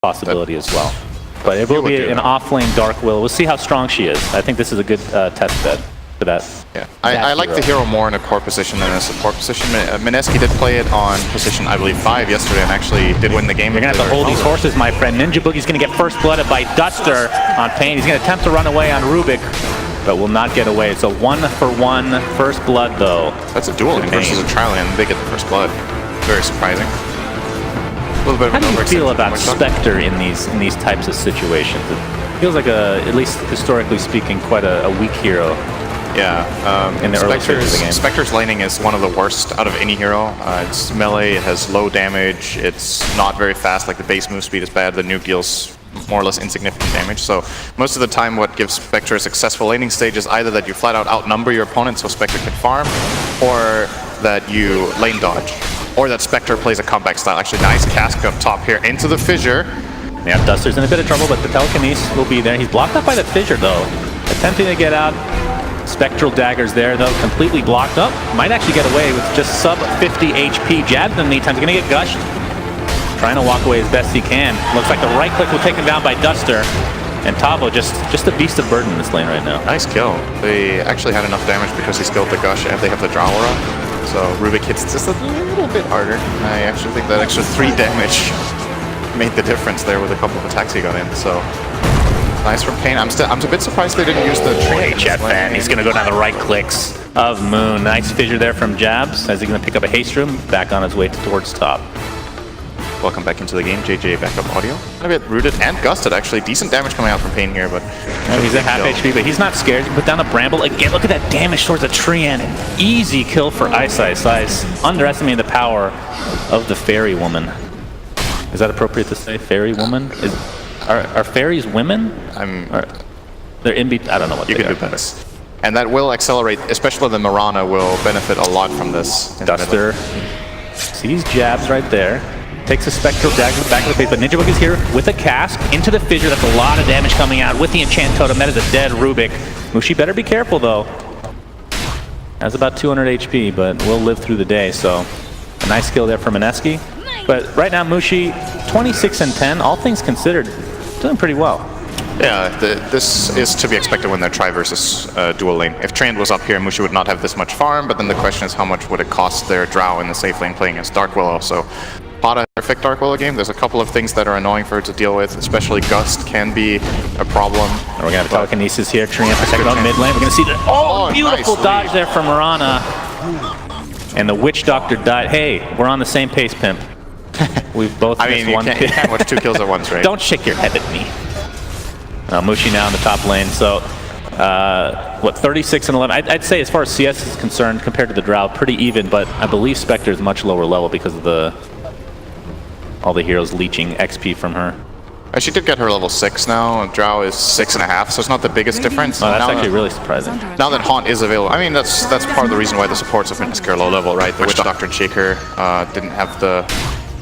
possibility as well. But it will be an off-lane Dark Will. We'll see how strong she is. I think this is a good test bed for that. Yeah, I like the hero more in a core position than a support position. Mineski did play it on position, I believe, 5 yesterday and actually did win the game. You're going to have to hold these horses, my friend. Ninja Boogie's going to get first blooded by Duster on Pain. He's going to attempt to run away on Rubik, but will not get away. It's a 1-for-1 first blood, though. That's a dueling versus a trialing, and they get the first blood. Very surprising. A little bit of How do you feel about Spectre in these types of situations? It feels like at least historically speaking, quite a weak hero. Yeah, in the early stages of the game. Spectre's laning is one of the worst out of any hero. It's melee, it has low damage, it's not very fast, like the base move speed is bad, the nuke deals more or less insignificant damage. So most of the time what gives Spectre a successful laning stage is either that you flat out outnumber your opponent so Spectre can farm, or that you lane dodge, or that Spectre plays a comeback style. Actually, nice cask up top here into the fissure. Yeah, Duster's in a bit of trouble, but the telekinesis will be there. He's blocked up by the fissure though. Attempting to get out. Spectral daggers there though, completely blocked up. Might actually get away with just sub 50 HP. Jabs in the meantime, he's gonna get gushed. Trying to walk away as best he can. Looks like the right click will take him down by Duster. And Tavo just a beast of burden in this lane right now. Nice kill. They actually had enough damage because he skilled the gush and they have the draw aura. So Rubik hits just a little bit harder. I actually think that extra 3 damage made the difference there with a couple of attacks he got in. So nice from Pain. I'm a bit surprised they didn't use the trade. Jetfan. He's gonna go down the right clicks of Moon. Nice fissure there from Jabs. As he's gonna pick up a haste room, back on his way towards top. Welcome back into the game, JJ backup audio. A bit rooted and gusted actually. Decent damage coming out from Pain here, but he's at half HP, but he's not scared. He put down a Bramble again. Look at that damage towards a Treant. Easy kill for Ice. Underestimating the power of the Fairy Woman. Is that appropriate to say, Fairy Woman? Are fairies women? They're in between. I don't know what you they can are. do better. And that will accelerate, especially the Mirana will benefit a lot from this. Duster sees Jabs right there. Takes a Spectral Dagger back to the face, but Ninja Boog is here with a cask into the fissure. That's a lot of damage coming out with the Enchant Totem. That is a dead Rubik. Mushi better be careful though. Has about 200 HP, but will live through the day. So a nice kill there from Mineski. But right now Mushi, 26 and 10, all things considered, doing pretty well. Yeah, this is to be expected when they're tri versus dual lane. If Trend was up here, Mushi would not have this much farm, but then the question is how much would it cost their Drow in the safe lane playing as Dark Willow. So Pada perfect Dark Willow game. There's a couple of things that are annoying for her to deal with, especially Gust can be a problem. And we're gonna have telekinesis here. Treant protected on mid lane. We're gonna see the beautiful nice dodge there from Mirana. And the Witch Doctor died. Hey, we're on the same pace, Pimp. We've both missed one kill. You can't watch 2 kills at once, right? Don't shake your head at me. Mushi now in the top lane. So, what, 36 and 11? I'd say as far as CS is concerned, compared to the Drow, pretty even, but I believe Spectre is much lower level because of all the heroes leeching XP from her. She did get her level 6 now. Drow is 6.5, so it's not the biggest difference. Oh, that's actually really surprising. Now that Haunt is available, I mean that's part of the reason why the supports have been scare low level, right? The Witch Doctor and Shaker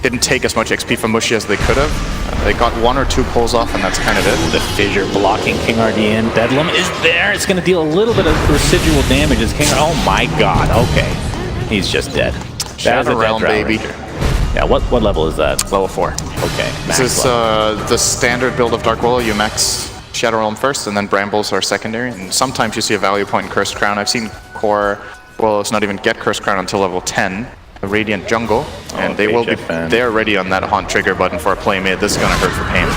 didn't take as much XP from Mushi as they could have. They got 1 or 2 pulls off, and that's kind of it. The fissure blocking King RD in. Bedlam is there. It's going to deal a little bit of residual damage as King. Oh my God. Okay, he's just dead. That is a Realm, baby. Ranger. Yeah. What level is that? Level 4. Okay. This is the standard build of Dark Willow. You max Shadow Realm first, and then Brambles are secondary. And sometimes you see a value point in Cursed Crown. I've seen core Willows not even get Cursed Crown until level 10. The Radiant Jungle, and they will be there ready on that Haunt trigger button for a play mid. This is going to hurt for Pain.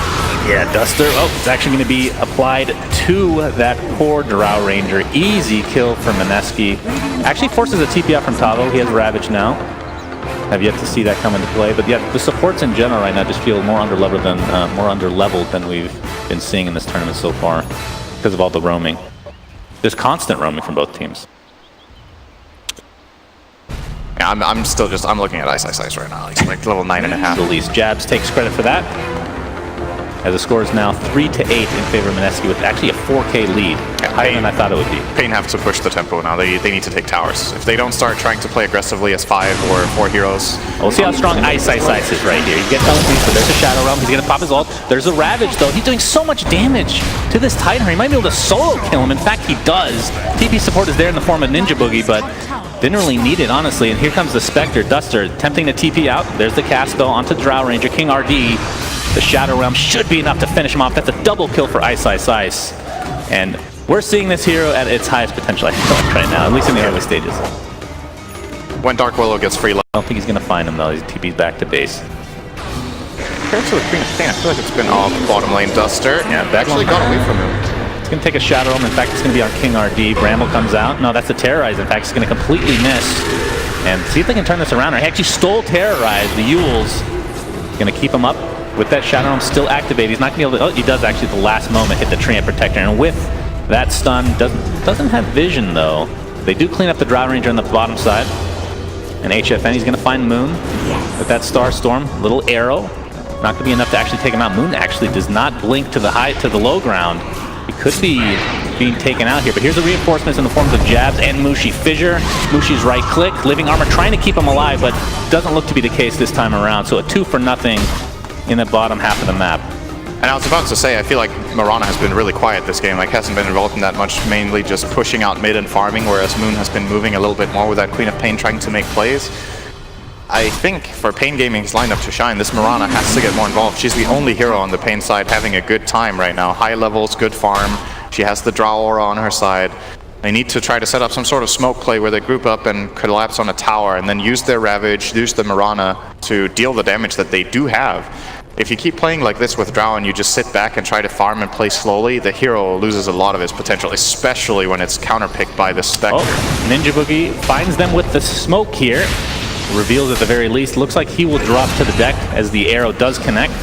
Yeah, Duster. Oh, it's actually going to be applied to that poor Drow Ranger. Easy kill for Mineski. Actually forces a TP out from Tavo. He has Ravage now. Have yet to see that come into play, but yeah, the supports in general right now just feel more underleveled than we've been seeing in this tournament so far because of all the roaming. There's constant roaming from both teams. Yeah, I'm looking at Ice right now. He's like level 9.5. The least. Jabs takes credit for that. As the score is now 3-8 in favor of Mineski with actually a 4K lead. Yeah, higher than I thought it would be. Pain have to push the tempo now. They need to take towers. If they don't start trying to play aggressively as 5 or 4 heroes. We'll see how strong Ice is right here. You get telekinesis, but there's a Shadow Realm. He's going to pop his ult. There's a Ravage, though. He's doing so much damage to this Titan. He might be able to solo kill him. In fact, he does. TP support is there in the form of Ninja Boogie, but didn't really need it, honestly. And here comes the Spectre. Duster attempting to TP out. There's the cast, though, onto Drow Ranger. King RD The Shadow Realm should be enough to finish him off. That's a double kill for Ice. And we're seeing this hero at its highest potential, I feel like, right now, at least in the early stages. When Dark Willow gets free life. I don't think he's going to find him, though. He's TP's back to base. Compared to the Queen of Pain, I feel like it's been off bottom lane. Duster actually got away from him. It's going to take a Shadow Realm. In fact, it's going to be on King RD. Bramble comes out. No, that's a Terrorize. In fact, he's going to completely miss. And see if they can turn this around. He actually stole Terrorize. The Yule's going to keep him up with that Shadow Realm still activated. He's not going to be able to... Oh, he does actually at the last moment hit the Treant Protector. And with that stun, doesn't have vision, though. They do clean up the Drow Ranger on the bottom side. And HFN, he's going to find Moon with that Star Storm. Little arrow. Not going to be enough to actually take him out. Moon actually does not blink to the low ground. He could be being taken out here, but here's the reinforcements in the forms of jabs and Mushi. Fissure, Mushi's right click, living armor, trying to keep him alive, but doesn't look to be the case this time around. So a 2 for nothing in the bottom half of the map. And I was about to say, I feel like Mirana has been really quiet this game, like hasn't been involved in that much, mainly just pushing out mid and farming, whereas Moon has been moving a little bit more with that Queen of Pain trying to make plays. I think for Pain Gaming's lineup to shine, this Mirana has to get more involved. She's the only hero on the Pain side having a good time right now. High levels, good farm. She has the Drow aura on her side. They need to try to set up some sort of smoke play where they group up and collapse on a tower and then use their Ravage, use the Mirana to deal the damage that they do have. If you keep playing like this with Drow and you just sit back and try to farm and play slowly, the hero loses a lot of its potential, especially when it's counterpicked by the Spectre. Oh, Ninja Boogie finds them with the smoke here. Reveals at the very least. Looks like he will drop to the deck as the arrow does connect.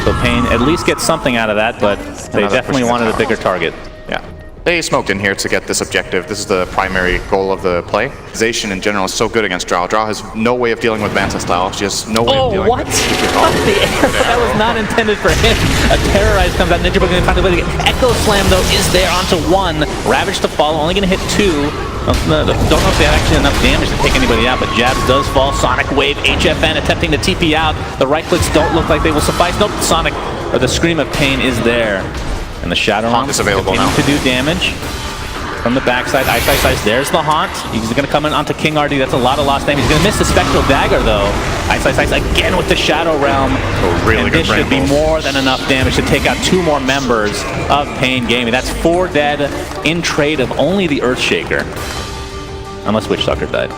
So Pain at least gets something out of that, but they definitely wanted a bigger target. Yeah. They smoked in here to get this objective. This is the primary goal of the play. Zation in general is so good against Drow. Drow has no way of dealing with Manta style. She has no way of dealing with it. What? The arrow? That was not intended for him. A Terrorize comes out. Ninja Boogie finds a way to get Echo Slam, though, is there onto 1. Ravage to follow, only going to hit 2. Don't know if they have actually enough damage to take anybody out, but Jabs does fall. Sonic Wave, HFN attempting to TP out. The right clicks don't look like they will suffice. Nope, Sonic, or the Scream of Pain is there. And the Shadow Realm is available now to do damage from the backside. Ice. There's the Haunt. He's going to come in onto King RD. That's a lot of lost damage. He's going to miss the Spectral Dagger, though. Ice again with the Shadow Realm. Really and good this should be more than enough damage to take out 2 more members of Pain Gaming. That's 4 dead in trade of only the Earthshaker. Unless Witch Doctor died.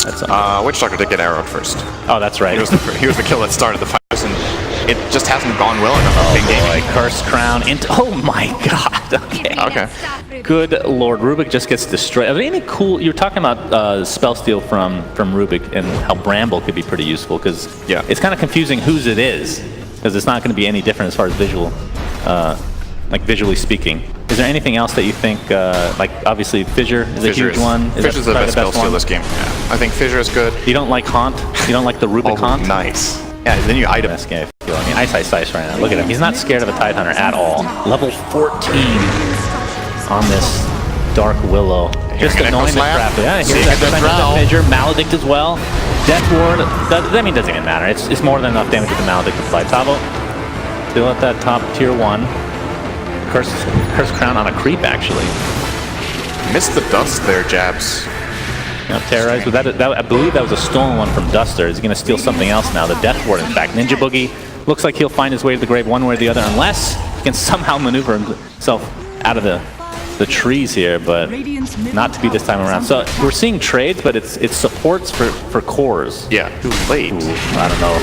That's Witch Doctor did get arrowed first. Oh, that's right. He was the kill that started the fight, and it just hasn't gone well enough for Pain Gaming. Curse Crown into... Oh my god. Okay. Good lord. Rubik just gets destroyed. Are there any cool... You were talking about spell steal from Rubik and how Bramble could be pretty useful, because it's kind of confusing whose it is, because it's not going to be any different as far as visual, like visually speaking. Is there anything else that you think, like obviously Fissure is a huge one? Fissure's the best spell steal this game. Yeah. I think Fissure is good. You don't like Haunt? You don't like the Rubik Haunt? Nice. Yeah, then you item. Best game. I mean, Ice right now. Look at him. He's not scared of a Tidehunter at all. Level 14 on this Dark Willow. Just annoying the crap. Yeah, here's that Fissure. Maledict as well. Death Ward. That doesn't even matter. It's more than enough damage with the Maledict applied. Tavo still at that top tier 1. Curse Crown on a creep, actually. Missed the dust there, Jabs. You know, Terrorize, but I believe that was a stolen one from Duster. Is he going to steal something else now? The Death Ward, in fact. Ninja Boogie looks like he'll find his way to the grave one way or the other, unless he can somehow maneuver himself out of the trees here, but not to be this time around. So we're seeing trades, but it's supports for cores. Yeah, too late. Ooh, I don't know.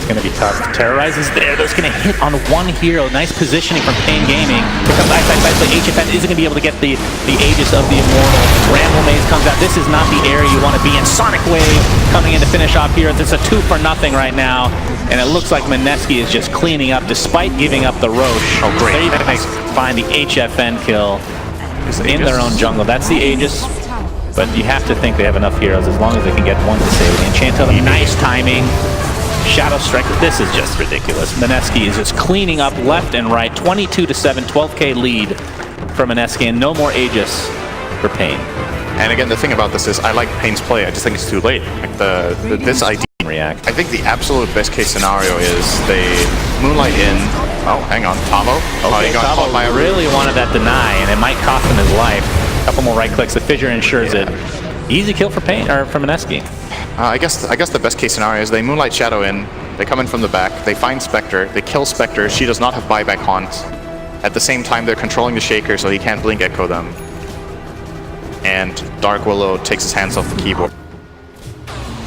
It's going to be tough. Terrorize is there. That's going to hit on 1 hero. Nice positioning from Pain Gaming. Here comes Ice. So HFN isn't going to be able to get the Aegis of the Immortal. Ramble Maze comes out. This is not the area you want to be in. Sonic Wave coming in to finish off here. It's a 2 for nothing right now. And it looks like Mineski is just cleaning up despite giving up the Roche. Oh, great. They're even going to find the HFN kill in their own jungle. That's the Aegis. But you have to think they have enough heroes as long as they can get 1 to save it. Enchanto, nice timing. Shadow Striker, this is just ridiculous. Mineski is just cleaning up left and right. 22-7, 12k lead for Mineski, and no more Aegis for Pain. And again, the thing about this is I like Pain's play. I just think it's too late. Like this idea. React. I think the absolute best case scenario is they Moonlight in. Oh, hang on, Tavo. Okay, he got Tavo caught by a really wanted that deny, and it might cost him his life. A couple more right clicks. The Fissure ensures it. Easy kill for Pain or for Mineski. I guess the best case scenario is they Moonlight Shadow in. They come in from the back, they find Spectre, they kill Spectre, she does not have buyback haunt. At the same time, they're controlling the Shaker so he can't blink echo them. And Dark Willow takes his hands off the keyboard.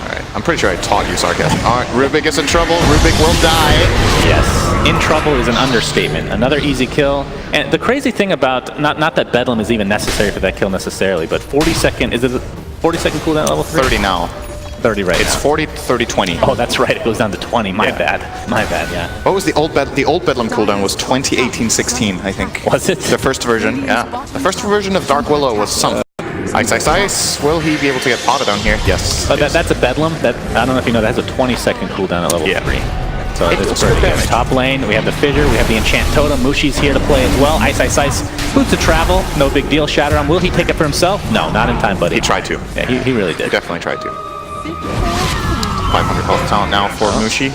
Alright, I'm pretty sure I taught you sarcasm. Alright, Rubik is in trouble, Rubik will die. Yes, in trouble is an understatement. Another easy kill. And the crazy thing about, not that Bedlam is even necessary for that kill necessarily, but 40-second, is it a 40-second cooldown level 3? 30 now. 30 right It's now. 40, 30, 20. Oh, that's right. It goes down to 20. My bad. My bad, yeah. What was the old Bedlam cooldown was 2018-16, I think. Was it? The first version, yeah. The first version of Dark Willow was some. Ice, ice, ice. Will he be able to get potted down here? Yes. But that's a Bedlam. That, I don't know if you know, that has a 20-second cooldown at level 3. So it's pretty good. Top lane, we have the Fissure, we have the Enchant Totem. Mushi's here to play as well. Ice, ice, ice. Boots to travel. No big deal. Shatter on. Will he take it for himself? No, not in time, buddy. He tried to. Yeah, he really did. He definitely tried to. 500 health talent now for Mushi.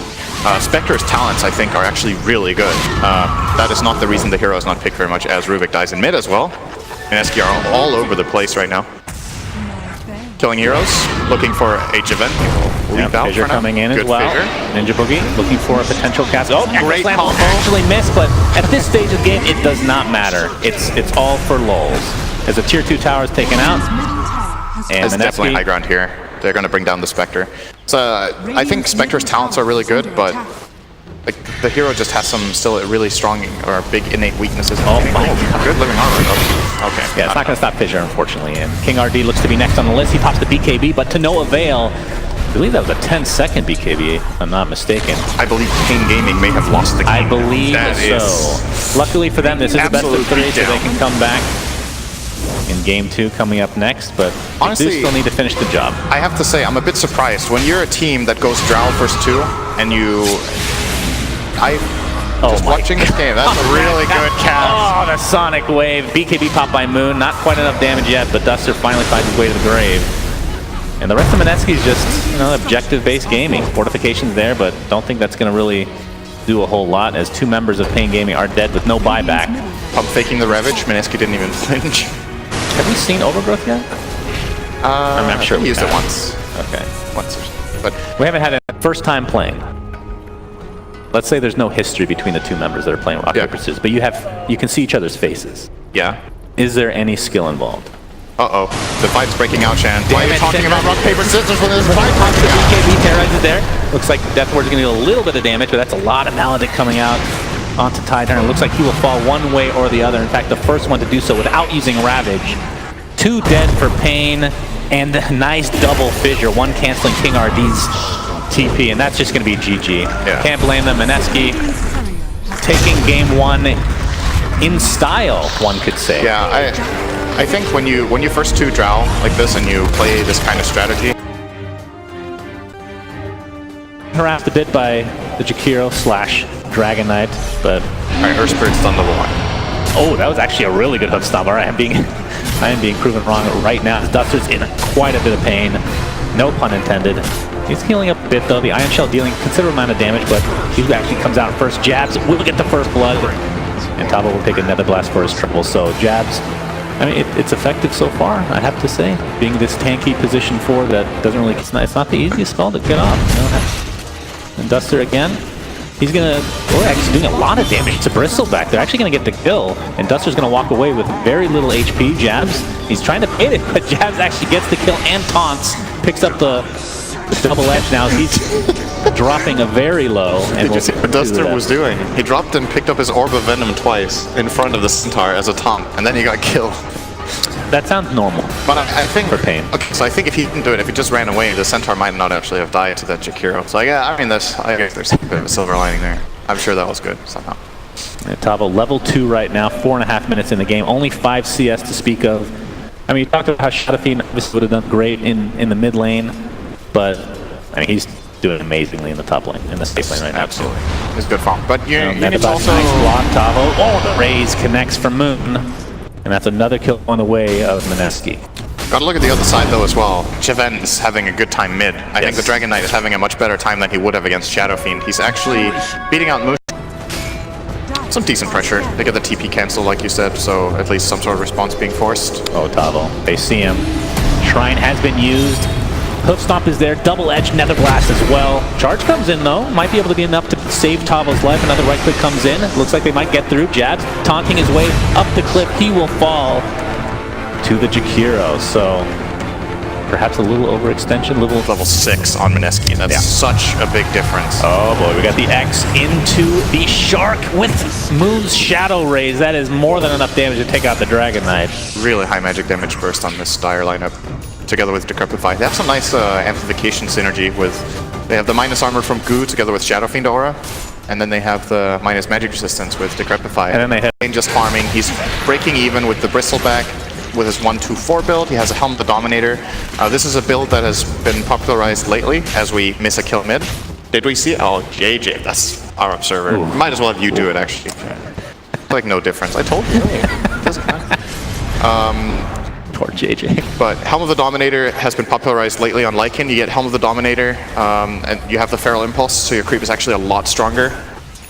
Spectre's talents, I think, are actually really good. That is not the reason the hero is not picked very much, as Rubik dies in mid as well. Mineski are all over the place right now. Killing heroes, looking for a Javen. Yeah, Fissure coming in Good as well. Fissure. Ninja Boogie looking for a potential cast. Oh, Great Slam combo. actually missed, but at this stage of the game, it does not matter. It's all for lulz. As a tier 2 tower is taken out, and It's definitely Mineski, high ground here. They're going to bring down the Spectre. So I think Spectre's talents are really good, but like the hero just has some still really strong or big innate weaknesses. Oh my God. Good living armor though. Okay. Yeah, it's not going to stop Fissure, unfortunately. And King RD looks to be next on the list. He pops the BKB, but to no avail. I believe that was a 10-second BKB, if I'm not mistaken. I believe Pain Gaming may have lost the game. I believe That so. is Luckily for them, this is a best of absolute 3, so they beatdown. can come back in game 2 coming up next. But Honestly, they do still need to finish the job. I have to say, I'm a bit surprised when you're a team that goes Drow first 2 and you. Just watching this game, that's a really good cast. Oh, the Sonic Wave. BKB popped by Moon. Not quite enough damage yet, but Duster finally finds his way to the grave. And the rest of Mineski is just, objective-based gaming. Fortification's there, but don't think that's going to really do a whole lot, as 2 members of Pain Gaming are dead with no buyback. Pump faking the Ravage, Mineski didn't even flinch. Have we seen Overgrowth yet? I'm sure we used it once. Okay. Once, but We haven't had a first time playing. Let's say there's no history between the 2 members that are playing rock, paper, scissors, but you can see each other's faces. yeah. Is there any skill involved? Uh-oh. The fight's breaking out, Shan. Why are you talking about rock, paper, scissors when there's a fight The breaking out? BKB terrorizes there. Looks like Deathward's going to do a little bit of damage, but that's a lot of Maledict coming out onto Titan. It looks like he will fall one way or the other. In fact, the first one to do so without using Ravage. 2 dead for Pain, and a nice double Fissure. 1 canceling King RD's TP, and that's just going to be GG. Yeah. Can't blame them. Mineski taking game 1 in style, one could say. Yeah, I think when you first 2 Drow like this and you play this kind of strategy. Harassed a bit by the Jakiro / Dragon Knight, but Alright, Earth Spirit's done level 1. oh, that was actually a really good hook stomp. All right, I am being proven wrong right now. Duster's in quite a bit of pain. No pun intended. He's healing up a bit though. The Iron Shell dealing considerable amount of damage, but he actually comes out first. Jabs will get the first blood, and Tabo will take another blast for his triple. So Jabs, I mean, it's effective so far, I have to say. Being this tanky position 4 that doesn't really, it's not the easiest spell to get off. And Duster again. He's gonna, actually doing a lot of damage to Bristle back. They're actually gonna get the kill, and Duster's gonna walk away with very little HP. Jabs, he's trying to bait it, but Jabs actually gets the kill and taunts, picks up the double edge now. He's dropping a very low. And Did you see what Duster was doing? He dropped and picked up his Orb of Venom twice in front of the Centaur as a taunt, and then he got killed. That sounds normal. But I think For Pain. Okay, so I think if he didn't do it, if he just ran away, the Centaur might not actually have died to that Jakiro. So yeah, I mean, I guess there's a bit of a silver lining there. I'm sure that was good somehow. Tavo level 2 right now, 4.5 minutes in the game, only 5 CS to speak of. I mean, you talked about how Shadowfiend obviously would have done great in the mid lane, but I mean, he's doing amazingly in the top lane, in the safe lane right now. Absolutely, it's good form. But you need Nice to also block, Tavo. Oh, the raise connects from Moon, and that's another kill on the way of Mineski. gotta look at the other side though as well. Javen is having a good time mid. I think the Dragon Knight is having a much better time than he would have against Shadowfiend. He's actually beating out Moon. Some decent pressure. They get the TP cancel, like you said, so at least some sort of response being forced. Oh, Tavo. They see him. Shrine has been used. Hoof Stomp is there, double edge Nether Blast as well. Charge comes in though, might be able to be enough to save Tavo's life. Another right click comes in. Looks like they might get through. Jabs taunting his way up the cliff. He will fall to the Jakiro. So perhaps a little overextension, Level 6 on Mineski. That's such a big difference. Oh boy, we got the X into the Shark with Moon's Shadow Rays. That is more than enough damage to take out the Dragon Knight. Really high magic damage burst on this Dire lineup, together with Decrepify. They have some nice amplification synergy with... They have the minus armor from Goo together with Shadow Fiend Aura, and then they have the minus magic resistance with Decrepify. And then they have... Just farming. He's breaking even with the Bristleback with his 1-2-4 build. He has a Helm of the Dominator. This is a build that has been popularized lately as we miss a kill mid. Did we see it? Oh, JJ, that's our observer. Ooh. Might as well have you do it, actually. Like, no difference. I told you. It doesn't matter. Poor JJ. But Helm of the Dominator has been popularized lately on Lycan. You get Helm of the Dominator, and you have the Feral Impulse, so your creep is actually a lot stronger.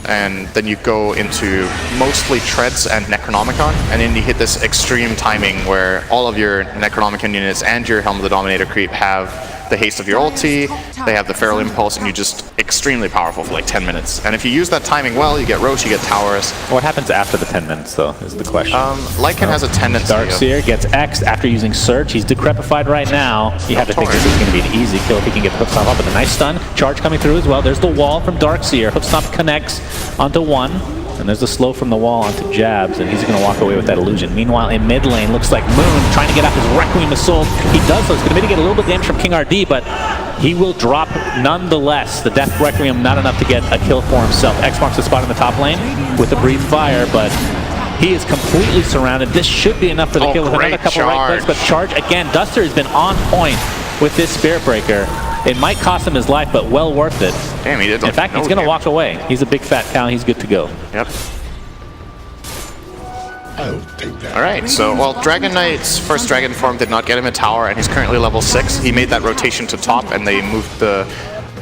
And then you go into mostly Treads and Necronomicon, and then you hit this extreme timing where all of your Necronomicon units and your Helm of the Dominator creep have the haste of your ulti, they have the Feral Impulse, and you're just extremely powerful for like 10 minutes. And if you use that timing well, you get Roche, you get Towers. What happens after the 10 minutes, though, is the question. Lycan has a tendency Darkseer gets X'd after using Surge. He's decrepified right now. You have to think this is going to be an easy kill if he can get the Hoof Stomp up with a nice stun. Charge coming through as well. There's the wall from Darkseer. Hoof Stomp connects onto one. And there's the slow from the wall onto Jabs, and he's going to walk away with that illusion. Meanwhile, in mid lane, looks like Moon trying to get out his Requiem Assault. He does so. It's going to mitigate a little bit of damage from King RD, but he will drop nonetheless. The Death Requiem not enough to get a kill for himself. X marks the spot in the top lane with the Breathe Fire, but he is completely surrounded. This should be enough for the kill with another couple right clicks, but Charge again. Duster has been on point with this Spirit Breaker. It might cost him his life, but well worth it. Damn, he did. In fact, he's going to walk away. He's a big fat cow. He's good to go. Yep. Alright, so, well, Dragon Knight's first Dragon form did not get him a tower, and he's currently level 6. He made that rotation to top, and they moved the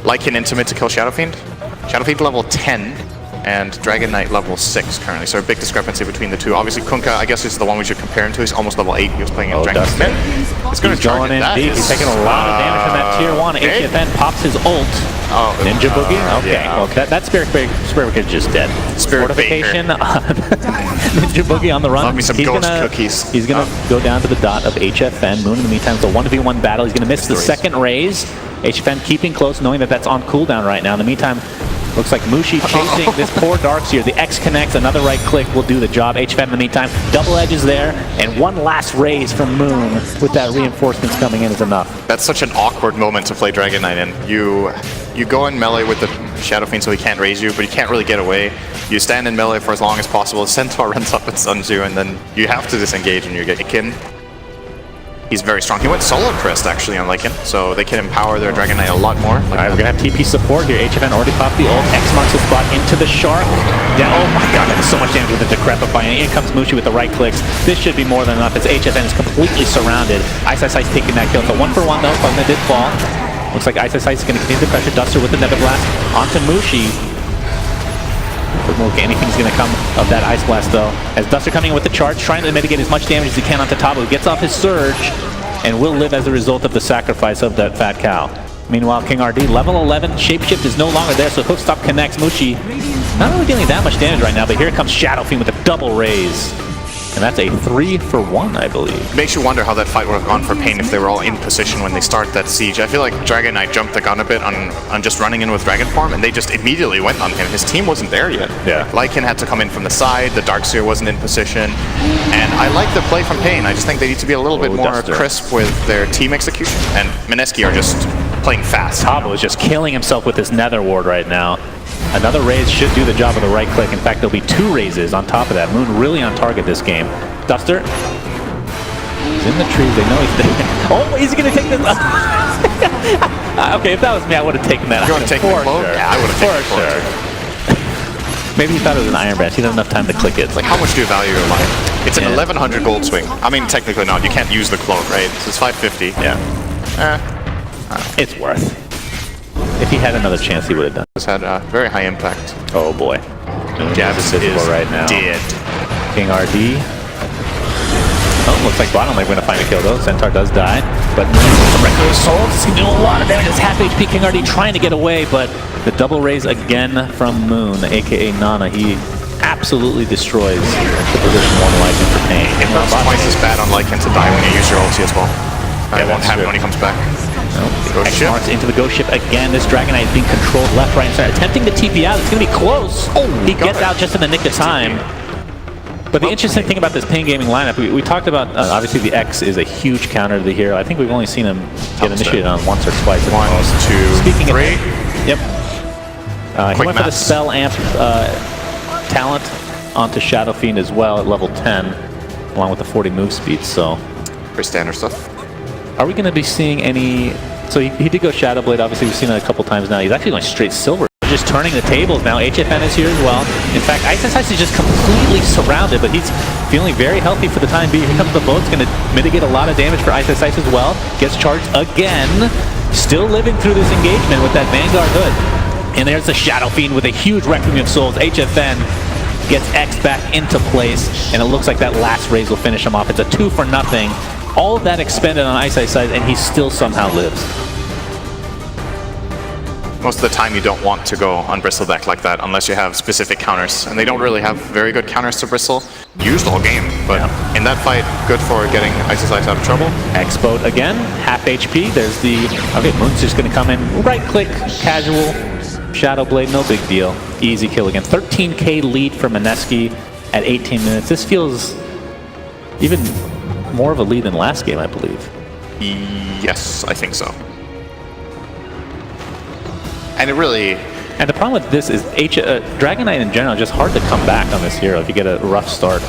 Lycan into mid to kill Shadow Fiend. Shadow Fiend level 10, and Dragon Knight level 6 currently, so a big discrepancy between the two. Obviously, Kunkka, I guess, is the one we should compare him to. He's almost level 8. He was playing in Dragon Knight. He's going to charge in deep. He's taking a lot of damage from that tier 1. HFN pops his ult. Ninja Boogie? Okay, yeah. well, that Spirit Breaker is just dead. Spirit Fortification Ninja Boogie on the run. Love me some ghost cookies. He's going to go down to the dot of HFN. Moon in the meantime, it's a 1v1 battle. He's going to miss the second raise. HFN keeping close, knowing that that's on cooldown right now. In the meantime, looks like Mushi chasing this poor Darkseer. The X connects, another right click will do the job. HFN in the meantime, double edge is there, and one last raise from Moon with that reinforcements coming in is enough. That's such an awkward moment to play Dragon Knight in. You go in melee with the Shadow Fiend so he can't raise you, but he can't really get away. You stand in melee for as long as possible, Centaur runs up and stuns you, and then you have to disengage and you get Ikin. He's very strong. He went solo crest actually on Lycan, so they can empower their Dragon Knight a lot more. Alright, we're gonna have TP support here. HFN already popped the ult. X marks the spot into the Shark. Down, oh my god, that is so much damage with the Decrepify. And in comes Mushi with the right clicks. This should be more than enough as HFN is completely surrounded. Ice taking that kill. So 1-for-1 though, Pugna did fall. Looks like Ice is gonna continue to pressure Duster with the Nether Blast onto Mushi. Doesn't look like anything's going to come of that Ice Blast, though. As Duster coming in with the charge, trying to mitigate as much damage as he can onto Tabo. He gets off his Surge and will live as a result of the sacrifice of that fat cow. Meanwhile, King RD, level 11, Shapeshift is no longer there, so Hoof Stomp connects. Mushi not really dealing that much damage right now, but here comes Shadow Fiend with a double raise. And that's a 3-for-1, I believe. Makes you wonder how that fight would have gone for Pain if they were all in position when they start that siege. I feel like Dragon Knight jumped the gun a bit on just running in with Dragon Form, and they just immediately went on him. His team wasn't there yet. Yeah. Lycan had to come in from the side, the Darkseer wasn't in position. And I like the play from Pain. I just think they need to be a little bit more crisp with their team execution. And Mineski are just playing fast. Tabo is just killing himself with this Nether Ward right now. Another raise should do the job of the right click. In fact, there'll be 2 raises on top of that. Moon really on target this game. Duster. He's in the trees. They know he's there. Oh, he's going to take this. Okay, if that was me, I would have taken that. You want to take the cloak? Sure. Yeah, I would have taken For the sure. Maybe he thought it was an Iron Branch. He didn't have enough time to click it. It's like, how much do you value your life? It's an 1100 gold swing. I mean, technically not. You can't use the cloak, right? So it's 550. Yeah. It's worth. If he had another chance, he would have done. It's had a very high impact. Oh boy. Jabs is right now. Dead. King RD. Oh, looks like bottom lane we're going to find a kill though. Centaur does die. but some regular souls. It's gonna do a lot of damage. It's half HP. King already trying to get away, but the double raise again from Moon, aka Nana. He absolutely destroys the position 1 Lycan for Pain. It hurts twice as bad on Lycan to die when you use your ulti as well. Yeah, it won't happen when he comes back. X marks into the ghost ship again. This Dragonite is being controlled left, right, and center. Attempting to TP out. It's going to be close. Oh, he gets out just in the nick of time. But the interesting thing about this Pain Gaming lineup, we talked about, obviously the X is a huge counter to the hero. I think we've only seen him get initiated on once or twice. 1, 2, 3. Yep. He went for the spell amp talent onto Shadow Fiend as well at level 10, along with the 40 move speed, so. Pretty standard stuff. Are we going to be seeing any... So he did go Shadow Blade, obviously we've seen it a couple times now. He's actually going straight silver. Just turning the tables now. HFN is here as well. In fact, Ice is just completely surrounded, but he's feeling very healthy for the time being. Here comes the boat. It's going to mitigate a lot of damage for Ice as well. Gets charged again. Still living through this engagement with that Vanguard hood. And there's the Shadow Fiend with a huge Requiem of Souls. HFN gets X back into place, and it looks like that last raise will finish him off. It's a 2-for-0. All of that expended on Ice, and he still somehow lives. Most of the time you don't want to go on Bristle deck like that unless you have specific counters. And they don't really have very good counters to Bristle used all game. But in that fight, good for getting Ice out of trouble. X-Boat again, half HP. There's the... Okay, Moon's just going to come in. Right-click, casual, Shadow Blade, no big deal. Easy kill again. 13k lead for Mineski at 18 minutes. This feels even more of a lead than last game, I believe. Yes, I think so. And it really... And the problem with this is Dragonite in general is just hard to come back on this hero if you get a rough start.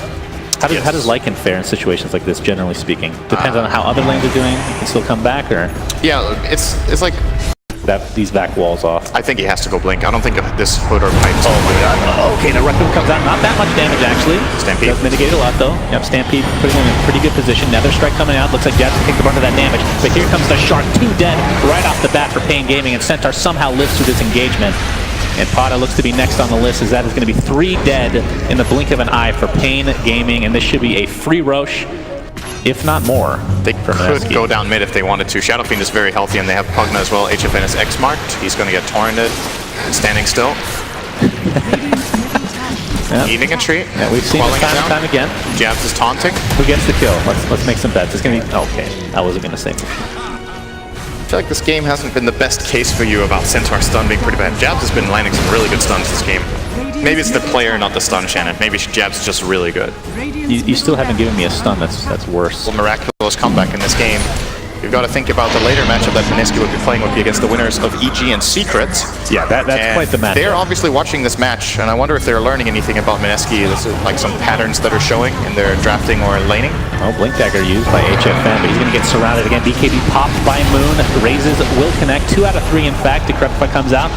How does Lycan fare in situations like this, generally speaking? Depends on how other lanes are doing. You can still come back, or... Yeah, it's like... These back walls off. I think he has to go Blink. I don't think this hood or pipe is... Oh my god. Okay, the Requiem comes out. Not that much damage, actually. Stampede. Does mitigate a lot, though. Yep, Stampede putting him in a pretty good position. Nether Strike coming out. Looks like Jabs can take the brunt of that damage. But here comes the Shark. 2 dead right off the bat for Pain Gaming. And Centaur somehow lives through this engagement. And Pada looks to be next on the list, as that is going to be 3 dead in the blink of an eye for Pain Gaming. And this should be a free Roche, if not more. They could go down mid if they wanted to. Shadow Fiend is very healthy, and they have Pugna as well. HFN is X-marked. He's going to get torrented. Standing still. Eating a treat. Yeah, we've seen it time and time again. Jabs is taunting. Who gets the kill? Let's make some bets. It's going to be... Okay, I wasn't going to say anything. I feel like this game hasn't been the best case for you about Centaur stun being pretty bad. Jabs has been landing some really good stuns this game. Maybe it's the player, not the stun, Shannon. Maybe Jabs is just really good. You still haven't given me a stun that's worse. Well, miraculous comeback in this game. You've got to think about the later matchup that Mineski would be playing would be against the winners of EG and Secret. Yeah, that's quite the match. They're obviously watching this match, and I wonder if they're learning anything about Mineski. There's like some patterns that are showing in their drafting or laning. Oh, Blink Dagger used by HFN, but he's going to get surrounded again. BKB popped by Moon. Raises will connect. 2 out of 3, in fact. Decrepify comes out.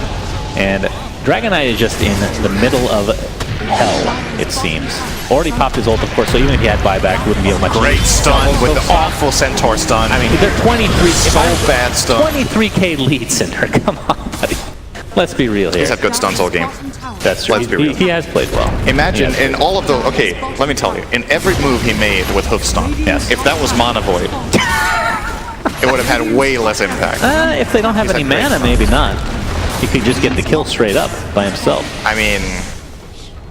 And Dragonite is just in the middle of hell, it seems. Already popped his ult, of course, so even if he had buyback, wouldn't be able to much. Great stun with the awful Centaur stun. I mean, they're 23. So bad stun. 23k lead, Cinder. Come on, buddy. Let's be real here. He's had good stuns all game. That's true. He has played well. Imagine in all of the... Okay, let me tell you. In every move he made with Hoof Stun, if that was Mana Void, it would have had way less impact. If they don't have any mana, maybe not. He could just get the kill straight up by himself. I mean,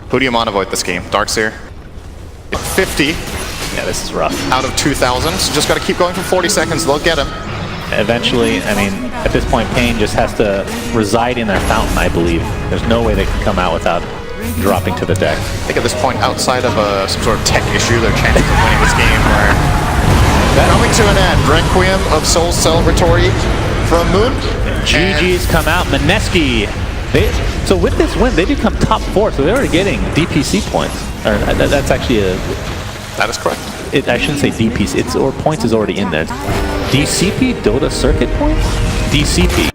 who do you Mana Void this game? Darkseer? 50. Yeah, this is rough. Out of 2,000. So just got to keep going for 40 seconds. They'll get him. Eventually, I mean, at this point, Pain just has to reside in their fountain, I believe. There's no way they can come out without dropping to the deck. I think at this point, outside of some sort of tech issue, their chances of winning this game are coming to an end. Requiem of Soul Celebratory from Moon. GG's come out. Mineski. So with this win, they become top 4, so they're already getting DPC points. Or that's actually a... That is correct. I shouldn't say DPC. Points is already in there. DCP, Dota Circuit points? DCP.